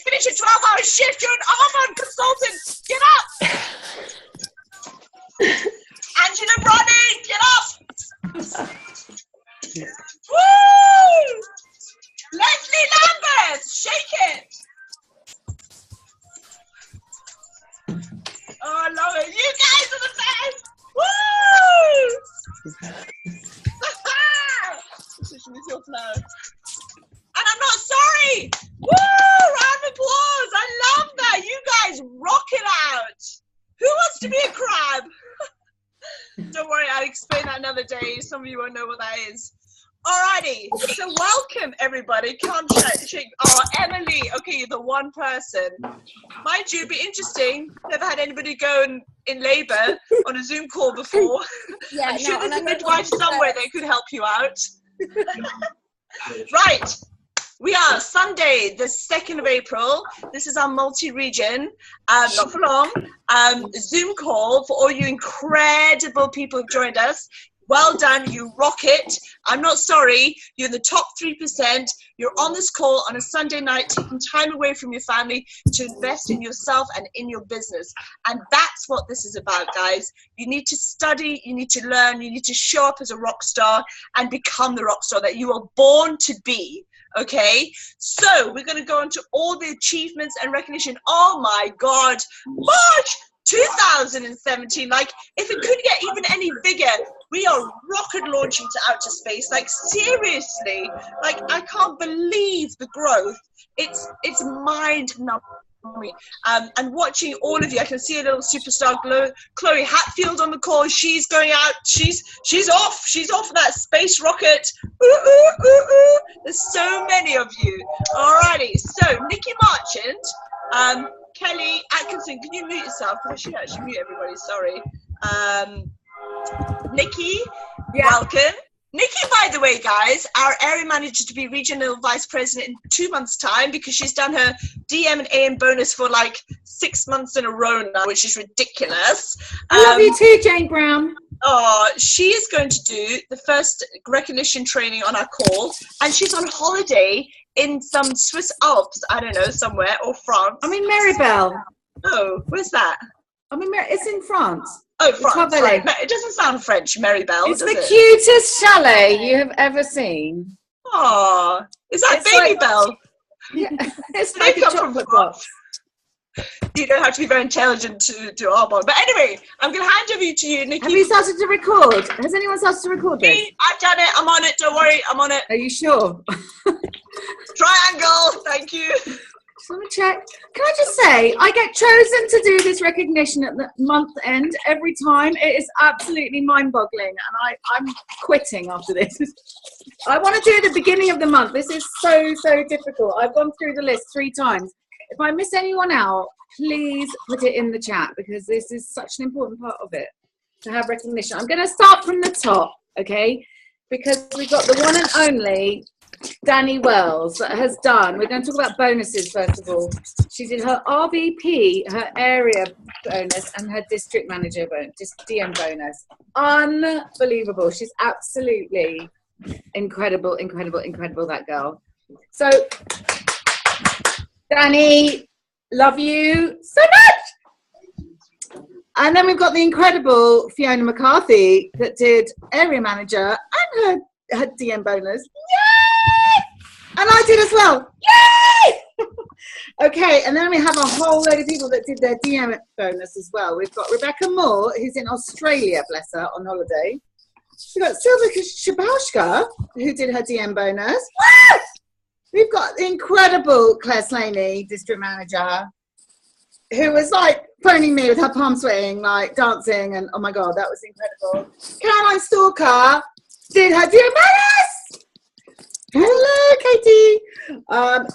finish a 12-hour shift. You're an hormone consultant. Get up. Angela Bronny, get up. Woo! Leslie Lambert, shake it. Oh, I love it. You guys are the best. Woo! Position with your flow. And I'm not sorry. Woo! Round of applause. I love that. You guys rock it out. Who wants to be a crab? Don't worry, I'll explain that another day. Some of you won't know what that is. Alrighty, so welcome everybody. Can't shake. Oh, Emily. Okay, you're the one person. Mind you, it'd be interesting. Never had anybody go in labour on a Zoom call before. Yeah, I'm sure there's a midwife somewhere that could help you out. Right. We are Sunday, the 2nd of April. This is our multi-region, not for long, Zoom call for all you incredible people who've joined us. Well done, you rock it. I'm not sorry, you're in the top 3%. You're on this call on a Sunday night, taking time away from your family to invest in yourself and in your business. And that's what this is about, guys. You need to study, you need to learn, you need to show up as a rock star and become the rock star that you were born to be. Okay, so we're going to go into all the achievements and recognition. Oh my God, March 2017, like if it could get even any bigger, we are rocket launching to outer space. Like seriously, like I can't believe the growth. It's mind-numbing. And watching all of you, I can see a little superstar Chloe Hatfield on the call. She's going out. She's off. She's off that space rocket. Ooh, ooh, ooh, ooh. There's so many of you. Alrighty. So Nikki Marchant, Kelly Atkinson. Can you mute yourself? I should actually mute everybody. Sorry. Nikki, welcome. Nikki, by the way, guys, our area manager to be regional vice president in 2 months' time because she's done her DM and AM bonus for like 6 months in a row now, which is ridiculous. I love you too, Jane Brown. Oh, she is going to do the first recognition training on our call, and she's on holiday in some Swiss Alps, I don't know, somewhere, or France. I'm in Maribel. Oh, where's that? It's in France. Oh, France. Right. It doesn't sound French, Maribel. It's the cutest chalet you have ever seen. Oh, is that Baby Bell? Yeah, it's like a chocolate box. You don't have to be very intelligent to do Arbonne. But anyway, I'm going to hand over to you, Nikki. Have you started to record? Has anyone started to record this? Me, I've done it. I'm on it. Don't worry. I'm on it. Are you sure? Triangle. Thank you. Just want to check. Can I just say, I get chosen to do this recognition at the month end every time. It is absolutely mind-boggling, and I'm quitting after this. I want to do it at the beginning of the month. This is so difficult. I've gone through the list 3 times. If I miss anyone out, please put it in the chat because this is such an important part of it, to have recognition. I'm going to start from the top, okay? Because we've got the one and only Danny Wells that has done. We're going to talk about bonuses first of all. She did her RVP, her area bonus, and her district manager bonus, just DM bonus. Unbelievable. She's absolutely incredible, that girl. So, Danny, love you so much. And then we've got the incredible Fiona McCarthy that did area manager and her DM bonus. Yay! And I did as well. Yay! Okay, and then we have a whole load of people that did their DM bonus as well. We've got Rebecca Moore, who's in Australia, bless her, on holiday. We've got Sylvia Shabashka, who did her DM bonus. What? We've got the incredible Claire Slaney, district manager, who was like phoning me with her palm sweating, like dancing, and oh my God, that was incredible. Caroline Stalker did her DM bonus. Hello, Katie.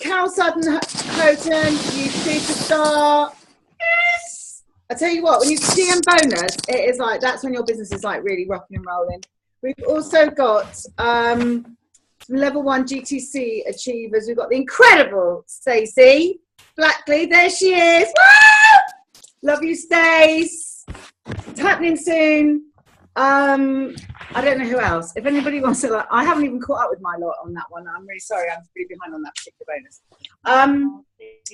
Carol Sutton-Houghton, you superstar. Yes. I tell you what, when you DM bonus, it is like, that's when your business is like really rocking and rolling. We've also got level 1 GTC achievers. We've got the incredible Stacey Blackley. There she is. Woo! Love you, Stace. It's happening soon. I don't know who else. If anybody wants to, like, I haven't even caught up with my lot on that one. I'm really sorry. I'm pretty behind on that particular bonus.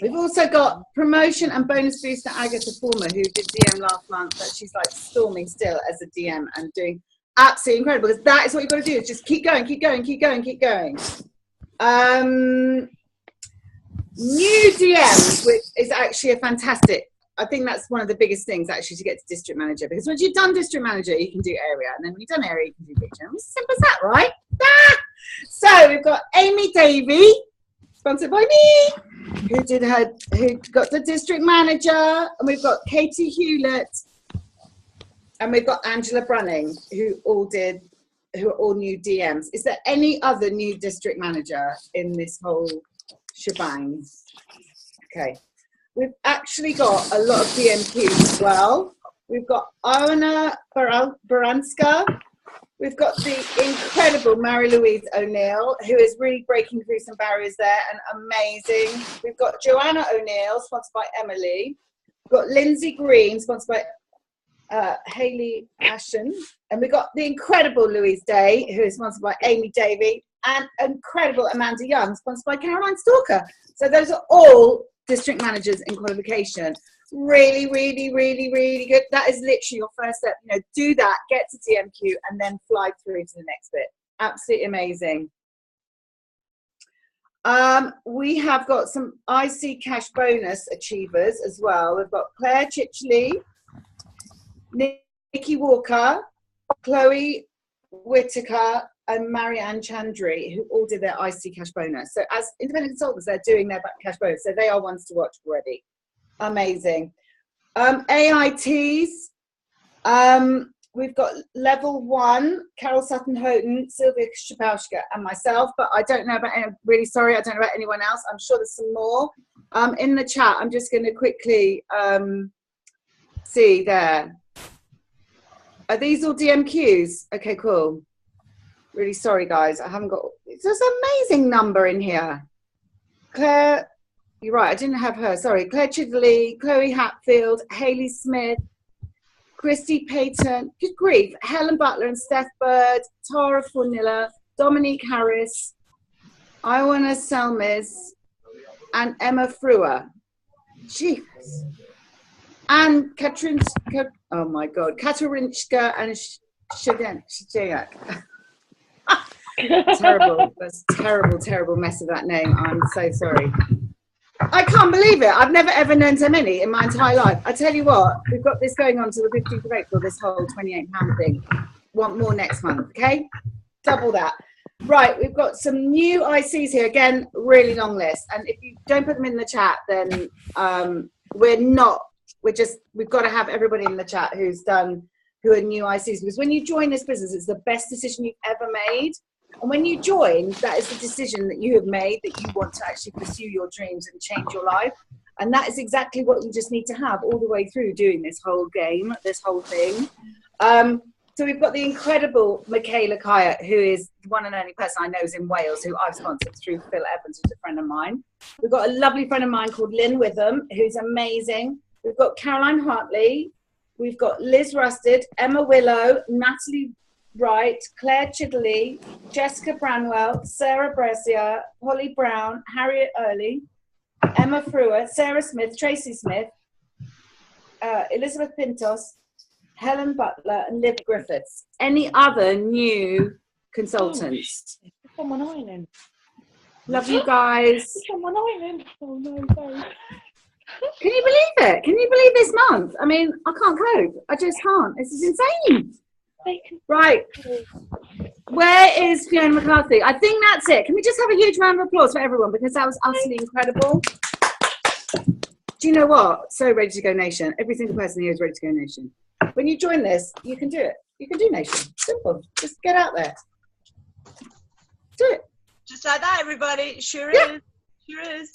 We've also got promotion and bonus booster Agatha Former, who did DM last month, but she's like storming still as a DM and doing absolutely incredible. Because that is what you've got to do, is just keep going, keep going, keep going, keep going. New DMs, which is actually a fantastic, I think that's one of the biggest things actually to get to district manager, because once you've done district manager, you can do area, and then when you've done area, you can do region. It's simple as that, right? Ah! So we've got Amy Davey, sponsored by me, who got the district manager, and we've got Katie Hewlett, and we've got Angela Brunning, who are all new DMs. Is there any other new district manager in this whole shebang? Okay. We've actually got a lot of DMQs as well. We've got Iona Baranska. We've got the incredible Mary-Louise O'Neill, who is really breaking through some barriers there and amazing. We've got Joanna O'Neill, sponsored by Emily. We've got Lindsay Green, sponsored by Hayley Ashton. And we've got the incredible Louise Day, who is sponsored by Amy Davey, and incredible Amanda Young, sponsored by Caroline Stalker. So those are all district managers in qualification. Really, really, really, really good. That is literally your first step. You know, do that, get to DMQ, and then fly through to the next bit. Absolutely amazing. We have got some IC cash bonus achievers as well. We've got Claire Chichley, Nikki Walker, Chloe Whitaker, and Marianne Chandri, who all did their IC cash bonus. So as independent consultants, they're doing their cash bonus. So they are ones to watch already. Amazing. AITs, we've got level 1, Carol Sutton Houghton, Sylvia Shapowska, and myself, but I don't know about any, really sorry, I don't know about anyone else. I'm sure there's some more. In the chat, I'm just going to quickly see there. Are these all DMQs? Okay, cool. Really sorry, guys. I haven't got... There's an amazing number in here. Claire... You're right, I didn't have her. Sorry. Claire Chidley, Chloe Hatfield, Hayley Smith, Christy Payton, good grief, Helen Butler and Steph Bird, Tara Fornilla, Dominique Harris, Iwana Selmis, and Emma Frewer. Jeez. And Katrin... Oh, my God. Katarinska and Shayak. Terrible. That's terrible, terrible mess of that name. I'm so sorry. I can't believe it. I've never ever known so many in my entire life. I tell you what, we've got this going on to the 15th of April, this whole £28 thing. Want more next month, okay? Double that. Right, we've got some new ICs here. Again, really long list. And if you don't put them in the chat, then we've got to have everybody in the chat who are new ICs. Because when you join this business, it's the best decision you've ever made. And when you join, that is the decision that you have made, that you want to actually pursue your dreams and change your life. And that is exactly what you just need to have all the way through doing this whole game, this whole thing. So we've got the incredible Michaela Kaya, who is the one and only person I know is in Wales, who I've sponsored through Phil Evans, who's a friend of mine. We've got a lovely friend of mine called Lynn Witham, who's amazing. We've got Caroline Hartley. We've got Liz Rusted, Emma Willow, Natalie Wright, Claire Chidley, Jessica Branwell, Sarah Brescia, Holly Brown, Harriet Early, Emma Frewer, Sarah Smith, Tracy Smith, Elizabeth Pintos, Helen Butler, and Liv Griffiths. Any other new consultants? It's on one island. Love you guys. It's on one island. Oh no, sorry. Can you believe it? Can you believe this month? I mean, I can't cope. I just can't. This is insane. Right. Where is Fiona McCarthy? I think that's it. Can we just have a huge round of applause for everyone, because that was utterly incredible. Do you know what? So ready to go nation. Every single person here is ready to go nation. When you join this, you can do it. You can do nation. Simple. Just get out there. Do it. Just like that, everybody. Sure is. Sure is.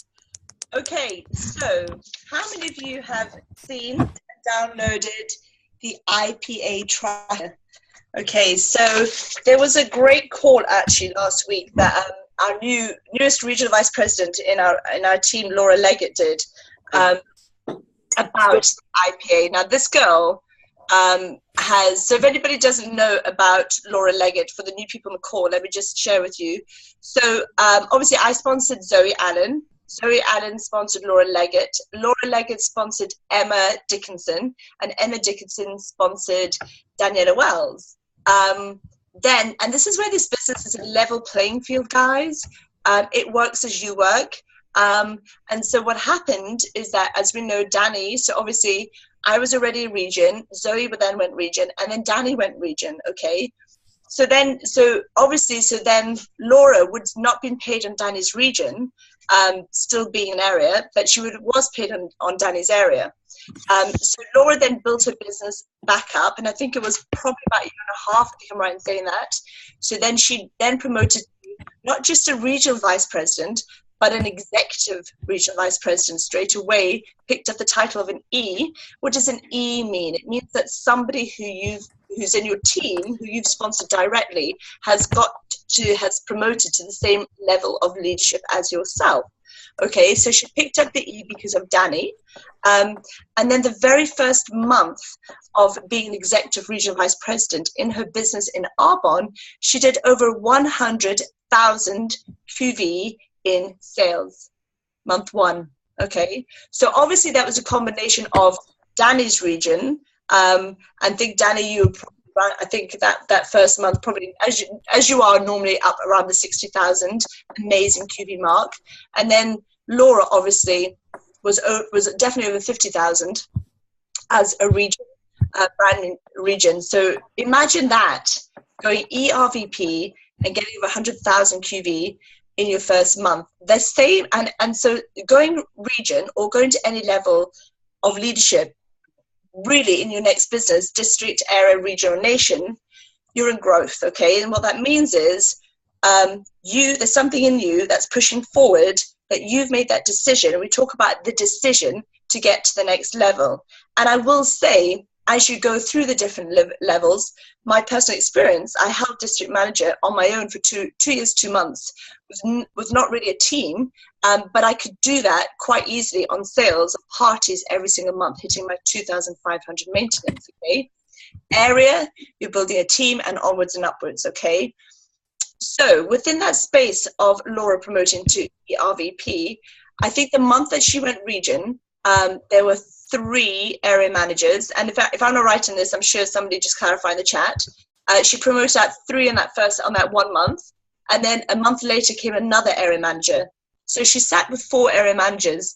Okay, so how many of you have seen and downloaded the IPA tracker? Okay, so there was a great call actually last week that our newest regional vice president in our team, Laura Leggett, did about IPA. Now this girl has, so if anybody doesn't know about Laura Leggett, for the new people on the call, let me just share with you. So obviously I sponsored Zoe Allen Zoe Allen sponsored Laura Leggett. Laura Leggett sponsored Emma Dickinson, and Emma Dickinson sponsored Daniela Wells. And this is where this business is a level playing field, guys. It works as you work. And so what happened is that, as we know, Danny, so obviously I was already a region, Zoe then went region, and then Danny went region, okay? So then Laura would not been paid on Danny's region, still being an area, but she was paid on Danny's area. So Laura then built her business back up, and I think it was probably about a year and a half, I think I'm right in saying that. So then she then promoted not just a regional vice president, but an executive regional vice president straight away, picked up the title of an E. What does an E mean? It means that somebody who's in your team, who you've sponsored directly, has promoted to the same level of leadership as yourself. Okay, so she picked up the E because of Danny. And then the very first month of being an executive regional vice president in her business in Arbonne, she did over 100,000 QV in sales, month one. Okay, so obviously that was a combination of Danny's region. And think, Danny, I think that first month, probably as you are normally up around the 60,000 amazing QV mark. And then Laura obviously was definitely over 50,000 as a region, brand region. So imagine that, going ERVP and getting over 100,000 QV in your first month. The same, and so going region or going to any level of leadership, really in your next business, district, area, region, or nation, you're in growth, okay? And what that means is there's something in you that's pushing forward, that you've made that decision. And we talk about the decision to get to the next level. And I will say, as you go through the different levels, my personal experience, I held district manager on my own for 2 years, 2 months, with not really a team, but I could do that quite easily on sales of parties every single month, hitting my 2,500 maintenance, okay? Area, you're building a team, and onwards and upwards, okay? So within that space of Laura promoting to RVP, I think the month that she went region, there were 3 area managers, and if I'm not right in this, I'm sure somebody just clarify in the chat. She promoted out 3 on that 1 month, and then a month later came another area manager. So she sat with 4 area managers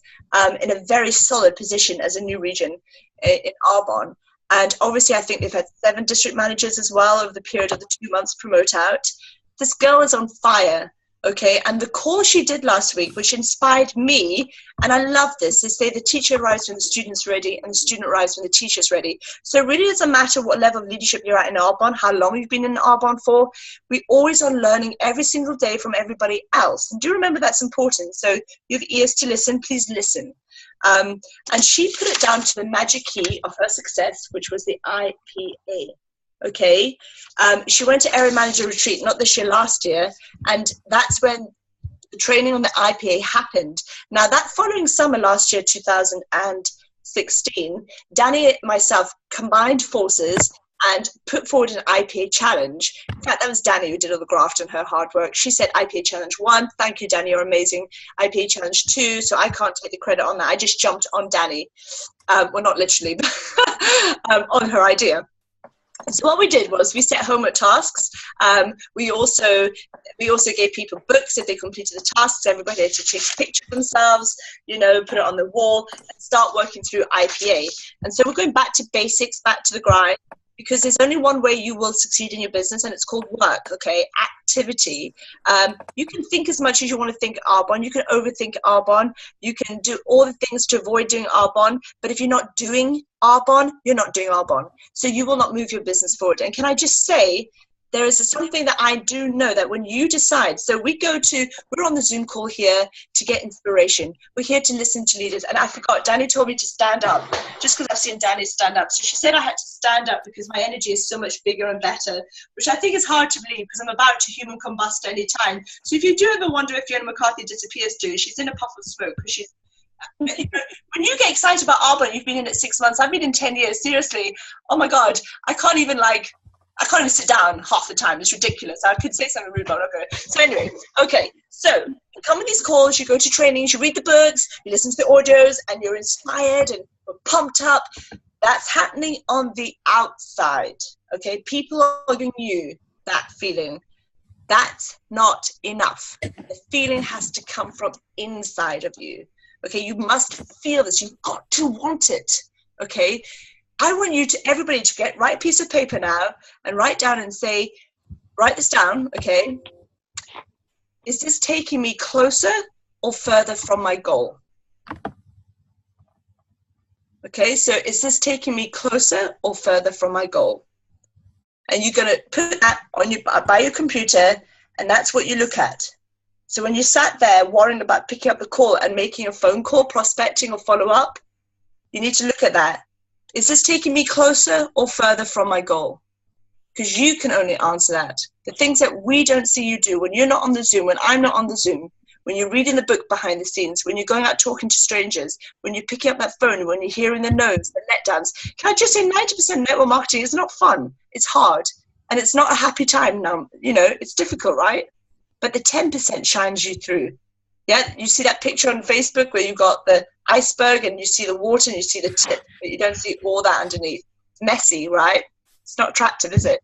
in a very solid position as a new region in Arbonne. And obviously, I think they've had 7 district managers as well over the period of the 2 months promote out. This girl is on fire. Okay, and the call she did last week, which inspired me, and I love this, they say the teacher arrives when the student's ready and the student arrives when the teacher's ready. So it really doesn't matter what level of leadership you're at in Arbonne, how long you've been in Arbonne for, we always are learning every single day from everybody else. And do remember that's important. So you have ears to listen, please listen. And she put it down to the magic key of her success, which was the IPA. Okay, she went to area manager retreat, not this year, last year, and that's when the training on the IPA happened. Now that following summer last year, 2016, Danny and myself combined forces and put forward an IPA challenge. In fact, that was Danny who did all the graft and her hard work. She said IPA challenge 1, thank you Danny, you're amazing. IPA challenge 2, so I can't take the credit on that. I just jumped on Danny, well not literally, but on her idea. So what we did was we set homework tasks. We also gave people books if they completed the tasks. Everybody had to take a picture of themselves, put it on the wall, and start working through IPA. And so we're going back to basics, back to the grind, because there's only one way you will succeed in your business, and it's called work, okay? Activity. You can think as much as you want to think Arbonne. You can overthink Arbonne. You can do all the things to avoid doing Arbonne, but if you're not doing Arbonne, you're not doing Arbonne. So you will not move your business forward. And can I just say, there is something that I do know, that when you decide, so we're on the Zoom call here to get inspiration. We're here to listen to leaders. And I forgot, Danny told me to stand up, just because I've seen Danny stand up. So she said I had to stand up because my energy is so much bigger and better, which I think is hard to believe because I'm about to human combust any time. So if you do ever wonder if Fiona McCarthy disappears too, she's in a puff of smoke, because she's, when you get excited about Arbonne, you've been in it 6 months, I've been in 10 years, seriously, oh my God, I can't even I can't even sit down half the time. It's ridiculous. I could say something rude, but I'm not going to. So anyway, okay. So you come on these calls, you go to trainings, you read the books, you listen to the audios, and you're inspired and pumped up. That's happening on the outside, okay? People are giving you that feeling. That's not enough. The feeling has to come from inside of you, okay? You must feel this. You've got to want it, okay? I want you to, everybody to write a piece of paper now and write down and say, write this down, okay? Is this taking me closer or further from my goal? Okay, so is this taking me closer or further from my goal? And you're going to put that on by your computer, and that's what you look at. So when you sat there worrying about picking up the call and making a phone call, prospecting or follow up, you need to look at that. Is this taking me closer or further from my goal? Because you can only answer that. The things that we don't see you do when you're not on the Zoom, when I'm not on the Zoom, when you're reading the book behind the scenes, when you're going out talking to strangers, when you're picking up that phone, when you're hearing the no's, the letdowns. Can I just say 90% network marketing is not fun. It's hard. And it's not a happy time now. You know, it's difficult, right? But the 10% shines you through. Yeah, you see that picture on Facebook where you've got the iceberg and you see the water and you see the tip, but you don't see all that underneath. It's messy, right? It's not attractive, is it?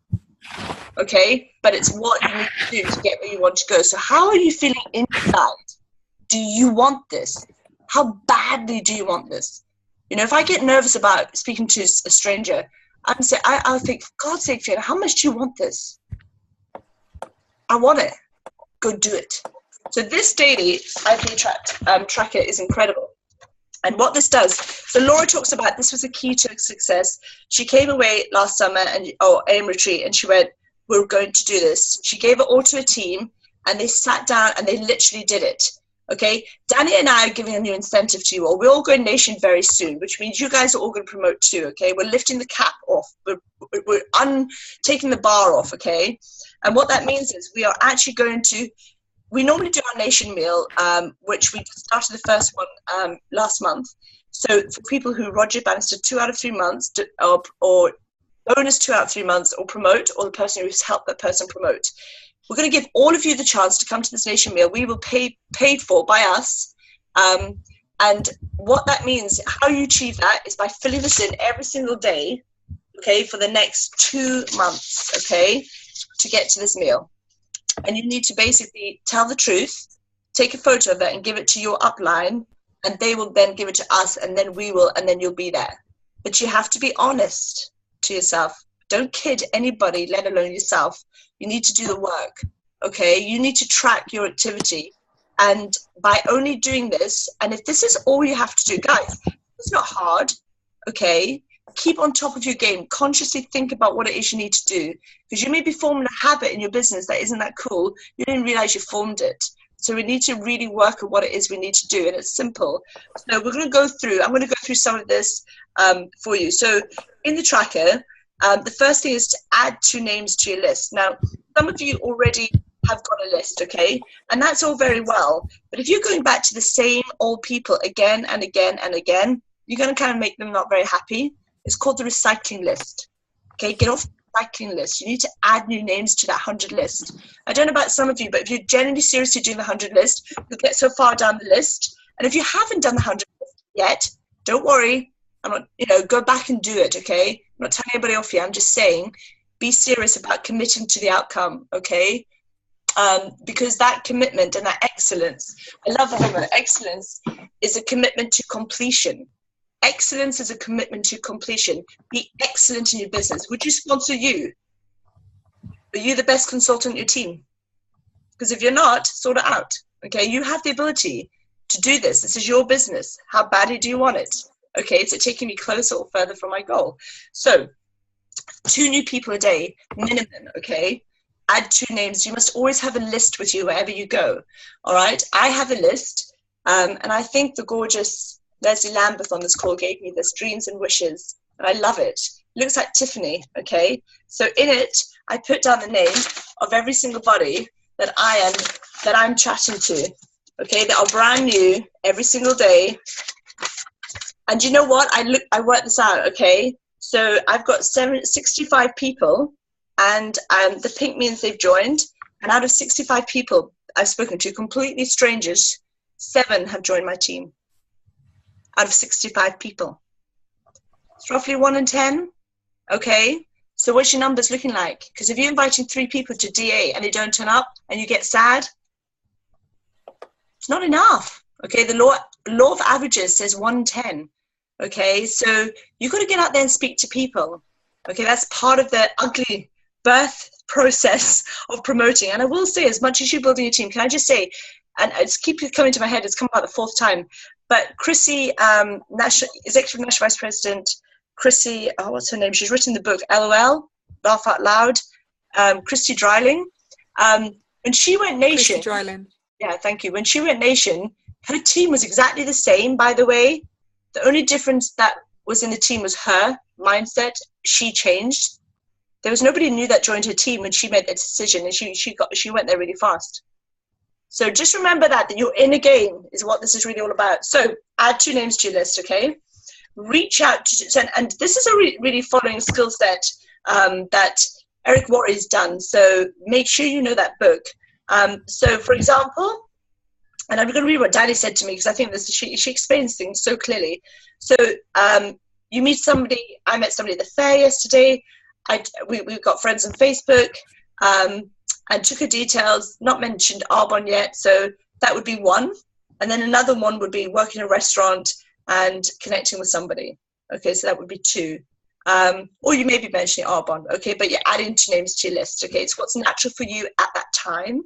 Okay, but it's what you need to do to get where you want to go. So how are you feeling inside? Do you want this? How badly do you want this? You know, if I get nervous about speaking to a stranger, I'll think, for God's sake, Fiona, how much do you want this? I want it. Go do it. So this daily IPA tracker is incredible. And what this does, so Laura talks about this was a key to success. She came away last summer and AM retreat, and she went, we're going to do this. She gave it all to a team, and they sat down and they literally did it. Okay, Danny and I are giving a new incentive to you all. We're all going nation very soon, which means you guys are all going to promote too. Okay, we're lifting the cap off. We're taking the bar off. Okay, and what that means is we are actually going to. We normally do our nation meal, which we started the first one last month. So for people who Roger Bannister 2 out of 3 months, or bonus 2 out of 3 months, or promote, or the person who's helped that person promote. We're going to give all of you the chance to come to this nation meal. We will paid for by us. And what that means, how you achieve that is by filling this in every single day, okay, for the next 2 months, okay, to get to this meal. And you need to basically tell the truth, take a photo of it and give it to your upline, and they will then give it to us, and then we will, and then you'll be there. But you have to be honest to yourself. Don't kid anybody, let alone yourself. You need to do the work, okay? You need to track your activity. And by only doing this, and if this is all you have to do, guys, it's not hard, okay? Keep on top of your game. Consciously think about what it is you need to do. Because you may be forming a habit in your business that isn't that cool. You didn't realize you formed it. So we need to really work on what it is we need to do. And it's simple. So we're going to go through, I'm going to go through some of this for you. So in the tracker, the first thing is to add 2 names to your list. Now, some of you already have got a list, okay? And that's all very well. But if you're going back to the same old people again and again and again, you're going to kind of make them not very happy. It's called the recycling list. Okay, get off the recycling list. You need to add new names to that 100 list. I don't know about some of you, but if you're genuinely seriously doing the 100 list, you'll get so far down the list. And if you haven't done the 100 list yet, don't worry. I'm not, go back and do it, okay? I'm not telling anybody off here. I'm just saying, be serious about committing to the outcome, okay? Because that commitment and that excellence, I love the word excellence, is a commitment to completion. Excellence is a commitment to completion. Be excellent in your business. Would you sponsor you? Are you the best consultant in your team? Because if you're not, sort it out. Okay, you have the ability to do this. This is your business. How badly do you want it? Okay, is it taking me closer or further from my goal? So 2 new people a day, minimum, okay? Add 2 names. You must always have a list with you wherever you go. All right, I have a list, and I think the gorgeous Leslie Lambeth on this call gave me this, Dreams and Wishes, and I love it. It looks like Tiffany, okay? So in it, I put down the name of every single body that I'm chatting to, okay? That are brand new every single day. And you know what? I worked this out, okay? So I've got 65 people and the pink means they've joined. And out of 65 people I've spoken to, completely strangers, 7 have joined my team. Out of 65 people. It's roughly 1 in 10. Okay. So what's your numbers looking like? Because if you're inviting 3 people to DA and they don't turn up and you get sad, it's not enough. Okay. The law of averages says 1 in 10. Okay. So you've got to get out there and speak to people. Okay. That's part of the ugly birth process of promoting. And I will say, as much as you're building a team, can I just say, and it's keep coming to my head, it's come about the 4th time, but Chrissy, Executive National Vice President, Chrissy, what's her name? She's written the book, LOL, Laugh Out Loud, Christy Dryling. When she went nation, Christy Dryling. Yeah, thank you. When she went nation, her team was exactly the same, by the way. The only difference that was in the team was her mindset. She changed. There was nobody new that joined her team when she made that decision, and she went there really fast. So just remember that you're in a game is what this is really all about. So add 2 names to your list, okay? Reach out to, and this is a really following skill set that Eric Worre's done. So make sure you know that book. So for example, and I'm going to read what Danny said to me because I think she explains things so clearly. So you meet somebody. I met somebody at the fair yesterday. We've got friends on Facebook, and took her details, not mentioned Arbonne yet, so that would be 1. And then another one would be working in a restaurant and connecting with somebody. Okay, so that would be 2. Or you may be mentioning Arbonne, okay, but you're adding 2 names to your list, okay? It's what's natural for you at that time.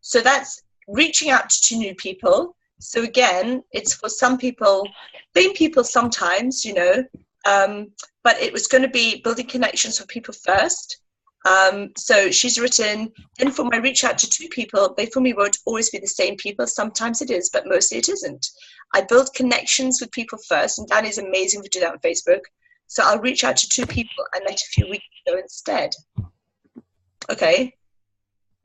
So that's reaching out to new people. So again, it's for some people, same people sometimes, you know, but it was going to be building connections with people first. So she's written, then for my reach out to 2 people, they for me won't always be the same people. Sometimes it is, but mostly it isn't. I build connections with people first, and Danny's amazing to do that on Facebook. So I'll reach out to 2 people and let a few weeks go instead. Okay.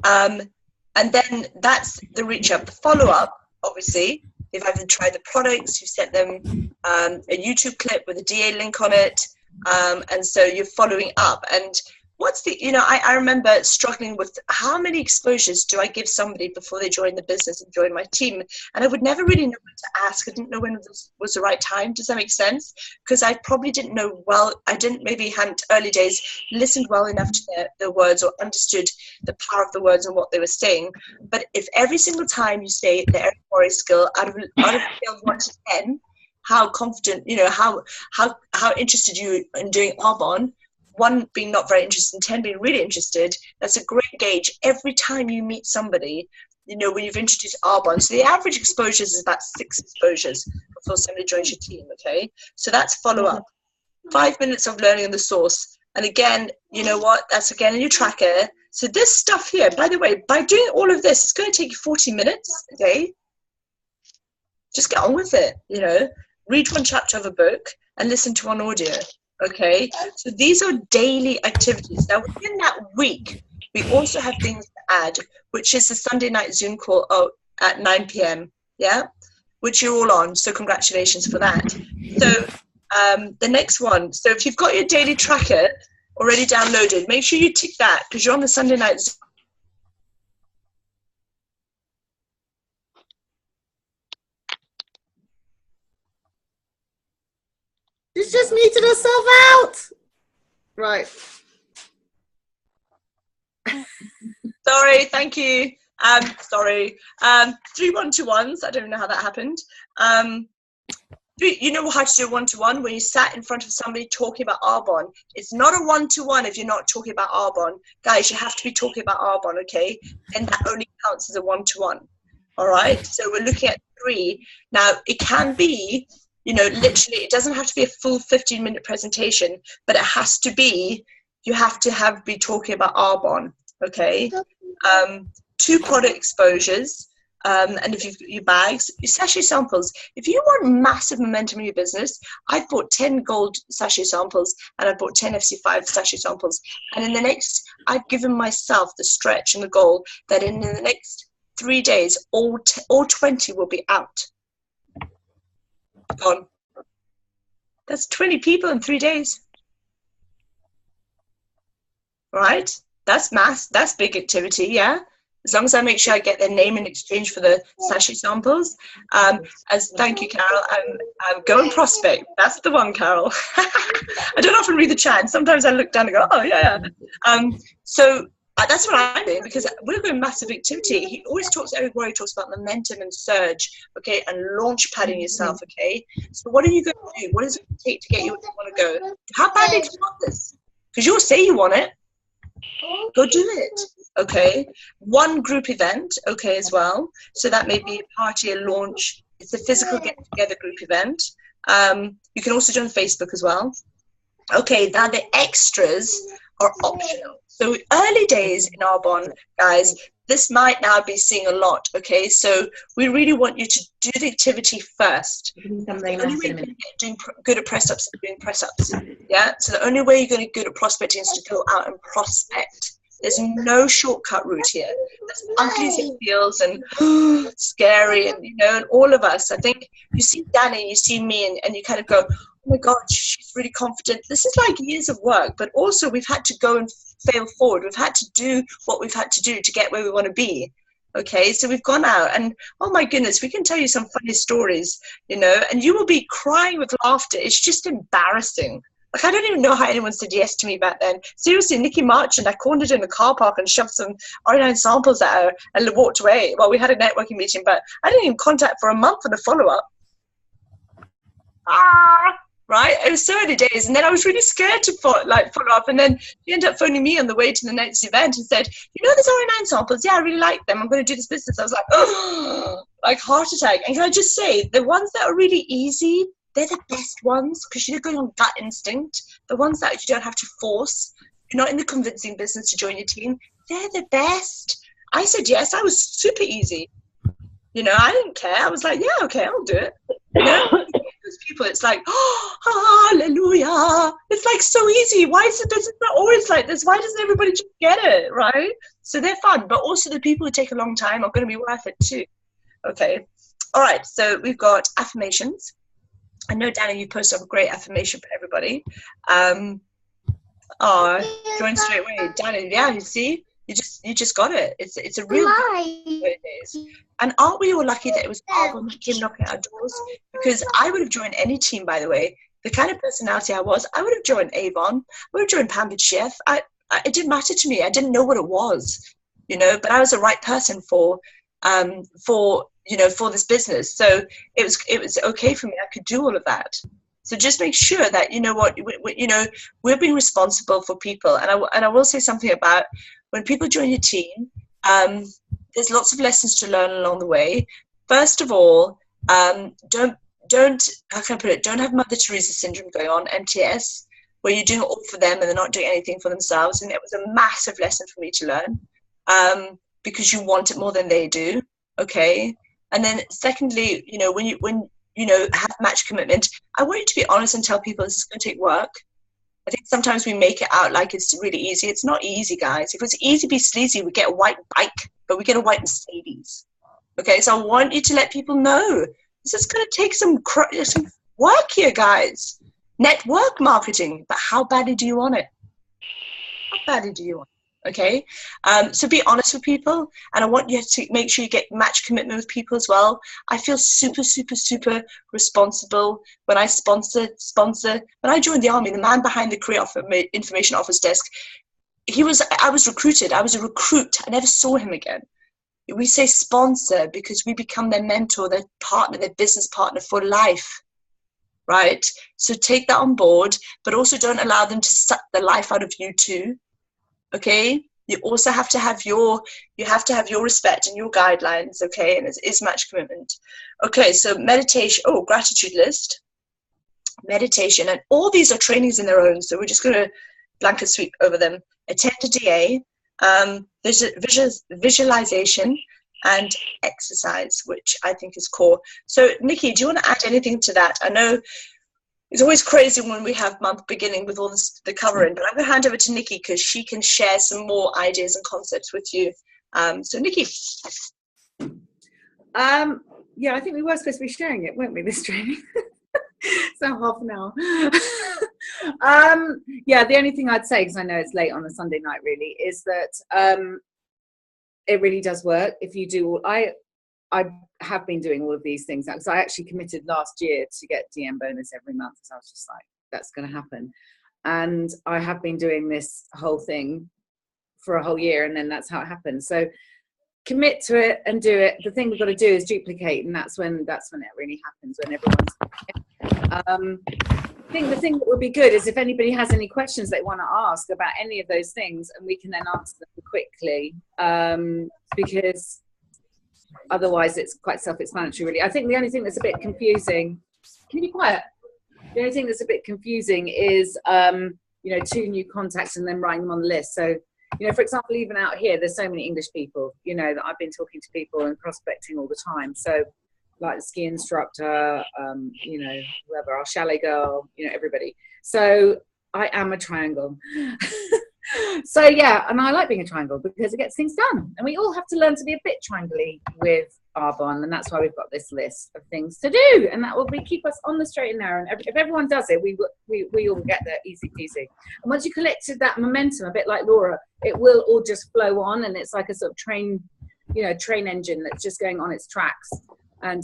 And then that's the reach out. The follow-up, obviously, they've either tried the products, you've sent them a YouTube clip with a DA link on it, and so you're following up. And what's the, you know, I remember struggling with how many exposures do I give somebody before they join the business and join my team? And I would never really know what to ask. I didn't know when this was the right time. Does that make sense? Because I probably didn't know well. I didn't maybe hadn't early days listened well enough to the words or understood the power of the words and what they were saying. But if every single time you say the Eric Worre skill out of a scale of 1 to 10, how confident, you know, how interested you in doing Arbonne, 1 being not very interested and 10 being really interested, that's a great gauge every time you meet somebody, you know, when you've introduced Arbonne. So the average exposures is about 6 exposures before somebody joins your team, okay? So that's follow-up. 5 minutes of learning on the source. And again, you know what, that's again in your tracker. So this stuff here, by the way, by doing all of this, it's going to take you 40 minutes a day. Just get on with it, you know. Read 1 chapter of a book and listen to 1 audio. Okay, so these are daily activities. Now, within that week, we also have things to add, which is the Sunday night Zoom call at 9 p.m., yeah, which you're all on, so congratulations for that. So the next one, so if you've got your daily tracker already downloaded, make sure you tick that because you're on the Sunday night Zoom. She's just muted herself out. Right. Sorry, thank you. Sorry. 3 1-to-1s. I don't know how that happened. You know how to do a 1-to-1 when you sat in front of somebody talking about Arbonne. It's not a 1-to-1 if you're not talking about Arbonne. Guys, you have to be talking about Arbonne, okay? And that only counts as a 1-to-1. All right? So we're looking at 3. Now, it can be, you know, literally, it doesn't have to be a full 15-minute presentation, but it has to be, you have to be talking about Arbonne, okay? 2 product exposures, and if you've got your bags, your sachet samples. If you want massive momentum in your business, I've bought 10 gold sachet samples, and I've bought 10 FC5 sachet samples. And in the next, I've given myself the stretch and the goal that in the next 3 days, all 20 will be out. Gone. That's 20 people in 3 days. right? That's that's big activity, yeah. As long as I make sure I get their name in exchange for the sachet samples. As thank you, Carol. I'm go and prospect. That's the one, Carol. I don't often read the chat. Sometimes I look down and go, oh yeah. So that's what I'm doing, because we're going massive activity. He always talks, everybody talks about momentum and surge, okay, and launch padding yourself, okay. So what are you going to do? What does it take to get you where you want to go? How badly do you want this? Because you'll say you want it. Go do it, okay. One group event, okay, as well. So that may be a party, a launch. It's a physical get-together group event. You can also join Facebook as well. Okay, now the extras are optional. So early days in Arbonne, guys, this might now be seeing a lot, okay? So we really want you to do the activity first. The only way you're going to get doing good at press-ups is doing press-ups, yeah? So the only way you're going to get good at prospecting is to go out and prospect. There's no shortcut route here. As ugly as it feels and scary, and, you know, and all of us, I think you see Danny, you see me, and you kind of go, oh my God, she's really confident. This is like years of work, but also we've had to go and fail forward. We've had to do what we've had to do to get where we want to be. Okay, so we've gone out and, oh my goodness, we can tell you some funny stories, you know, and you will be crying with laughter. It's just embarrassing. Like, I don't even know how anyone said yes to me back then. Seriously, Nikki Marchand, I cornered in a car park and shoved some R9 samples at her and walked away. Well, we had a networking meeting, but I didn't even contact for a month on a follow-up. Right? It was so early days, and then I was really scared to follow up, and then she ended up phoning me on the way to the next event and said, you know, there's R9 samples, yeah, I really like them, I'm going to do this business. I was like, oh, like heart attack. And can I just say, the ones that are really easy, they're the best ones, because you're going on gut instinct. The ones that you don't have to force, you're not in the convincing business to join your team, they're the best. I said yes, I was super easy. You know, I didn't care. I was like, yeah, okay, I'll do it. You know, those people, it's like, oh, hallelujah. It's like so easy. Why is it not always like this? Why doesn't everybody just get it, right? So they're fun, but also the people who take a long time are going to be worth it too. Okay. All right. So we've got affirmations. I know, Danny, you posted up a great affirmation for everybody. Join straight away. Danny, yeah, you see? You just got it. It's a real it is. And aren't we all lucky that it was Arbonne that came knocking at our doors? Because I would have joined any team, by the way. The kind of personality I was, I would have joined Avon. I would have joined Pampered Chef. It didn't matter to me. I didn't know what it was, you know, but I was the right person for this business. So it was okay for me. I could do all of that. So just make sure that, you know what, we're being responsible for people. And I will say something about when people join your team, there's lots of lessons to learn along the way. First of all, don't how can I put it? Don't have Mother Teresa syndrome going on, MTS, where you're doing it all for them and they're not doing anything for themselves. And it was a massive lesson for me to learn, because you want it more than they do. Okay. And then secondly, you know, when you have match commitment, I want you to be honest and tell people this is going to take work. I think sometimes we make it out like it's really easy. It's not easy, guys. If it's easy, be sleazy, we get a white bike, but we get a white Mercedes. Okay, so I want you to let people know this is going to take some work here, guys. Network marketing, but how badly do you want it? How badly do you want it? Okay, so be honest with people, and I want you to make sure you get match commitment with people as well. I feel super, super, super responsible when I sponsor. When I joined the army, the man behind the career information office desk, I was recruited. I was a recruit. I never saw him again. We say sponsor because we become their mentor, their partner, their business partner for life. Right? So take that on board, but also don't allow them to suck the life out of you too. Okay, you also have to have your respect and your guidelines. Okay, and it is match commitment. Okay, so meditation. Gratitude list, meditation, and all these are trainings in their own. So we're just going to blanket sweep over them. Attend a DA, visualization, and exercise, which I think is core. So Nikki, do you want to add anything to that? I know it's always crazy when we have month beginning with all this, the covering, but I'm going to hand over to Nikki because she can share some more ideas and concepts with you. So Nikki. Yeah, I think we were supposed to be sharing it, weren't we, this training? So half an hour. Yeah, the only thing I'd say, because I know it's late on a Sunday night, really, is that it really does work. If you do, I have been doing all of these things now, because I actually committed last year to get DM bonus every month, because I was just like, that's going to happen. And I have been doing this whole thing for a whole year, and then that's how it happens. So commit to it and do it. The thing we've got to do is duplicate, and that's when it really happens, when everyone's I think the thing that would be good is if anybody has any questions they want to ask about any of those things, and we can then answer them quickly, because otherwise it's quite self-explanatory, really. I think the only thing that's a bit confusing, can you be quiet? The only thing that's a bit confusing is, 2 new contacts and then writing them on the list. So, for example, even out here, there's so many English people, that I've been talking to people and prospecting all the time. So, like the ski instructor, whoever, our chalet girl, everybody. So I am a triangle. So yeah, and I like being a triangle because it gets things done. And we all have to learn to be a bit triangly with Arbonne, and that's why we've got this list of things to do. And that will keep us on the straight and narrow. And if everyone does it, we all get there easy peasy. And once you collected that momentum, a bit like Laura, it will all just flow on, and it's like a sort of train engine that's just going on its tracks. And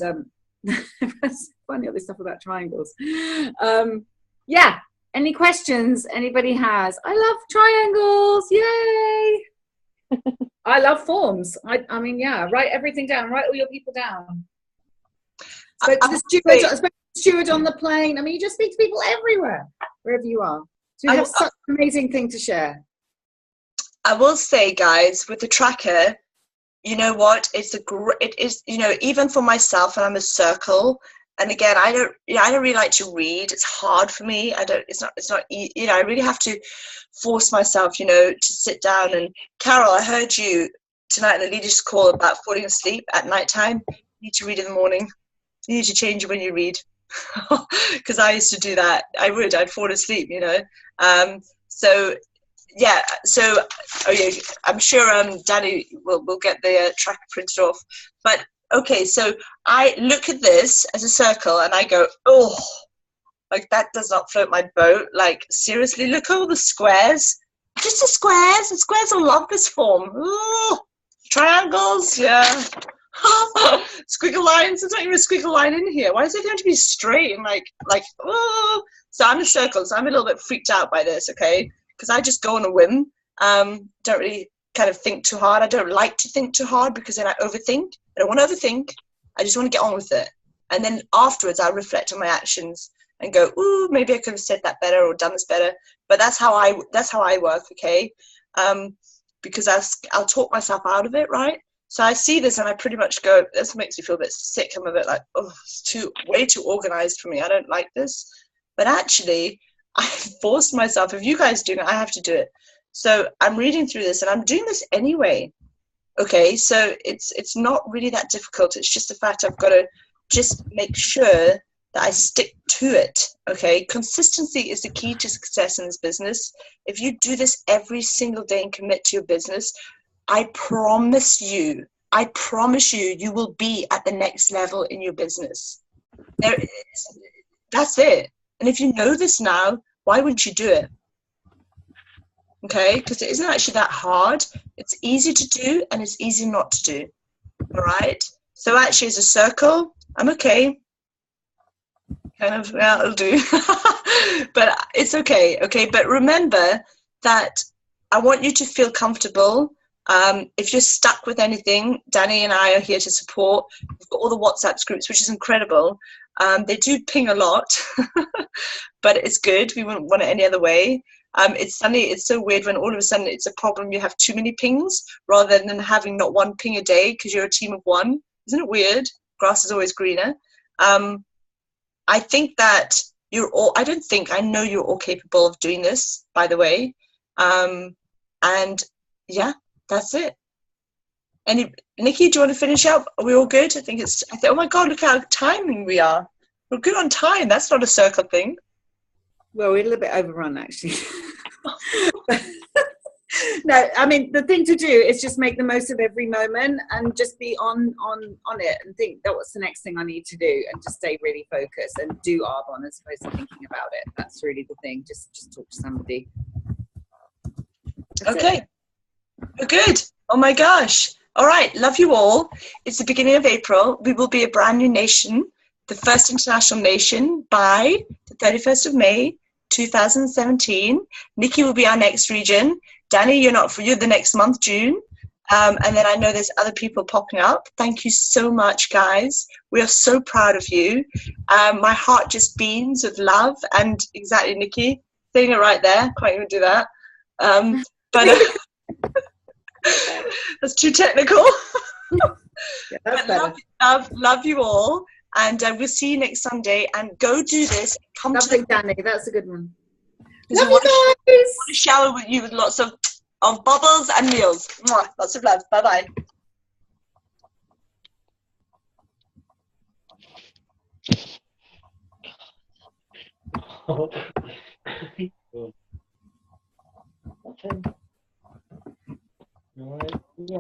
it's funny all this stuff about triangles. Yeah, any questions anybody has? I love triangles, yay. I love forms. I mean, yeah, write everything down, write all your people down. Spoke to the steward on the plane. I mean, you just speak to people everywhere, wherever you are. So you have such an amazing thing to share. I will say, guys, with the tracker, you know what? It is, even for myself, and I'm a circle. And again, I don't really like to read. It's hard for me. It's not, I really have to force myself, to sit down. And Carol, I heard you tonight in the leaders call about falling asleep at nighttime. You need to read in the morning. You need to change when you read. Because I used to do that. I'd fall asleep, So, yeah, so I'm sure Danny will get the tracker printed off. But okay, so I look at this as a circle and I go, oh, like that does not float my boat. Like seriously, look at all the squares. Just the squares. The squares will love this form. Oh, triangles, yeah. Squiggle lines. There's not even a squiggle line in here. Why is it going to be straight and like oh? So I'm a circle. So I'm a little bit freaked out by this. Okay. Because I just go on a whim, don't really kind of think too hard. I don't like to think too hard because then I overthink. I don't want to overthink. I just want to get on with it. And then afterwards, I reflect on my actions and go, ooh, maybe I could have said that better or done this better. But that's how I work, okay? Because I'll talk myself out of it, right? So I see this and I pretty much go, this makes me feel a bit sick. I'm a bit like, oh, it's way too organized for me. I don't like this. But actually, I forced myself. If you guys do it, I have to do it. So I'm reading through this and I'm doing this anyway. Okay, so it's not really that difficult. It's just the fact I've got to just make sure that I stick to it. Okay, consistency is the key to success in this business. If you do this every single day and commit to your business, I promise you, you will be at the next level in your business. That's it. And if you know this now, why wouldn't you do it? Okay, because it isn't actually that hard. It's easy to do and it's easy not to do. All right. So actually, as a circle, I'm okay. Kind of, yeah, it'll do. But it's okay. Okay, but remember that I want you to feel comfortable. If you're stuck with anything, Danny and I are here to support. We've got all the WhatsApp groups, which is incredible. They do ping a lot, but it's good. We wouldn't want it any other way. It's so weird when all of a sudden it's a problem. You have too many pings rather than having not one ping a day because you're a team of one. Isn't it weird? Grass is always greener. I think that I know you're all capable of doing this, by the way. And yeah, that's it. Nikki, do you want to finish up? Are we all good? I think oh my God, look how timing we are. We're good on time. That's not a circle thing. Well, we're a little bit overrun, actually. No, I mean, the thing to do is just make the most of every moment and just be on it and think that what's the next thing I need to do and just stay really focused and do Arbonne as opposed to thinking about it. That's really the thing. Just talk to somebody. That's Okay. it. We're good. Oh my gosh. All right. Love you all. It's the beginning of April. We will be a brand new nation, the first international nation by the 31st of May, 2017. Nikki will be our next region. Danny, you're the next month, June. And then I know there's other people popping up. Thank you so much, guys. We are so proud of you. My heart just beams with love. And exactly, Nikki, saying it right there. Can't even do that. But that's too technical. Yeah, that's better. Love you all. And we'll see you next Sunday. And go do this. Come Lovely, to Danny. That's a good one. Love Love you guys. a shower with you with lots of bubbles and meals. Mwah. Lots of love. Bye-bye. Right. Yeah.